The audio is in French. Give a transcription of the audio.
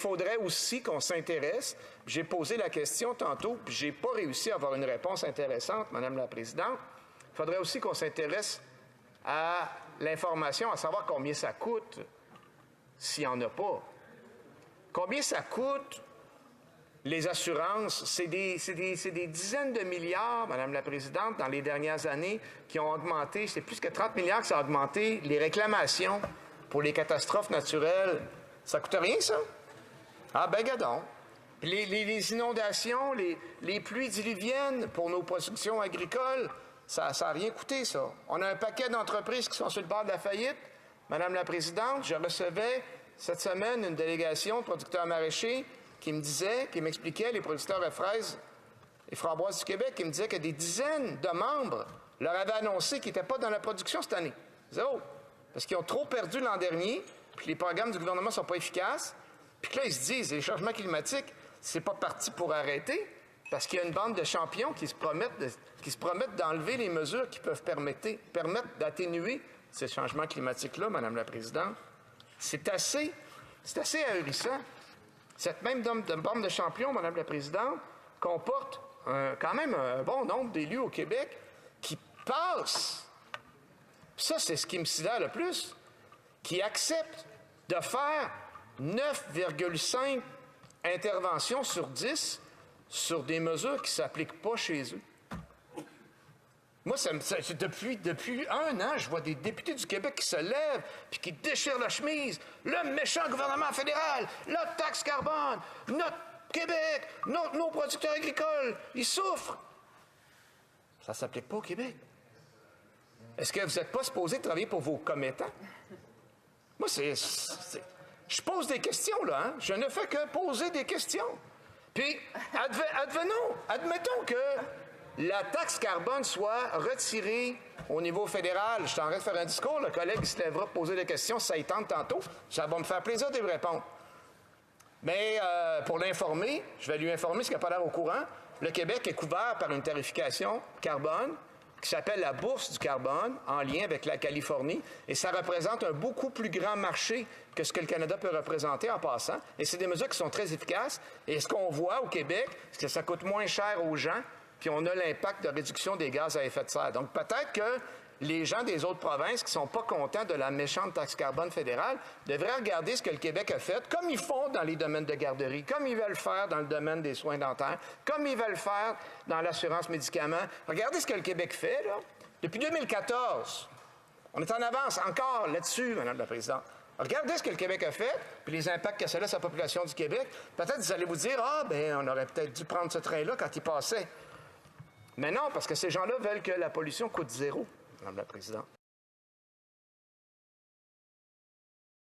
Il faudrait aussi qu'on s'intéresse, j'ai posé la question tantôt, puis je n'ai pas réussi à avoir une réponse intéressante, Madame la Présidente. Il faudrait aussi qu'on s'intéresse à l'information, à savoir combien ça coûte s'il n'y en a pas. Combien ça coûte les assurances? C'est des dizaines de milliards, Madame la Présidente, dans les dernières années qui ont augmenté. C'est plus que 30 milliards que ça a augmenté. Les réclamations pour les catastrophes naturelles, ça coûte rien, ça? Ah, ben, gadon. Les inondations, les pluies diluviennes pour nos productions agricoles, ça n'a rien coûté, ça. On a un paquet d'entreprises qui sont sur le bord de la faillite. Madame la Présidente, je recevais cette semaine une délégation de producteurs maraîchers qui m'expliquait, les producteurs de fraises et framboises du Québec, qui me disaient que des dizaines de membres leur avaient annoncé qu'ils n'étaient pas dans la production cette année. Zéro. Parce qu'ils ont trop perdu l'an dernier, puis les programmes du gouvernement ne sont pas efficaces. Puis là, ils se disent, les changements climatiques, c'est pas parti pour arrêter, parce qu'il y a une bande de champions qui se promettent d'enlever les mesures qui peuvent permettre d'atténuer ces changements climatiques-là, Madame la Présidente. C'est assez ahurissant. Cette même bande de champions, Madame la Présidente, comporte quand même un bon nombre d'élus au Québec qui passent, ça c'est ce qui me sidère le plus, qui acceptent de faire 9,5 interventions sur 10 sur des mesures qui ne s'appliquent pas chez eux. Moi, depuis un an, je vois des députés du Québec qui se lèvent puis qui déchirent la chemise. Le méchant gouvernement fédéral, la taxe carbone, notre Québec, nos producteurs agricoles, ils souffrent. Ça ne s'applique pas au Québec. Est-ce que vous n'êtes pas supposé travailler pour vos commettants? Moi, je pose des questions, là. Hein? Je ne fais que poser des questions. Puis, admettons que la taxe carbone soit retirée au niveau fédéral. Je suis en train de faire un discours, le collègue se lèvera pour poser des questions, si ça y tente tantôt. Ça va me faire plaisir de lui répondre. Mais pour l'informer, je vais lui informer, ce qui n'a pas l'air au courant, le Québec est couvert par une tarification carbone qui s'appelle la Bourse du carbone, en lien avec la Californie, et ça représente un beaucoup plus grand marché que ce que le Canada peut représenter en passant. Et c'est des mesures qui sont très efficaces. Et ce qu'on voit au Québec, c'est que ça coûte moins cher aux gens, puis on a l'impact de réduction des gaz à effet de serre. Donc peut-être que les gens des autres provinces qui ne sont pas contents de la méchante taxe carbone fédérale devraient regarder ce que le Québec a fait, comme ils font dans les domaines de garderie, comme ils veulent faire dans le domaine des soins dentaires, comme ils veulent faire dans l'assurance médicaments. Regardez ce que le Québec fait, là. Depuis 2014, on est en avance encore là-dessus, Madame la Présidente. Regardez ce que le Québec a fait, puis les impacts que ça a sur la population du Québec. Peut-être vous allez vous dire, on aurait peut-être dû prendre ce train-là quand il passait. Mais non, parce que ces gens-là veulent que la pollution coûte zéro, Madame la Présidente.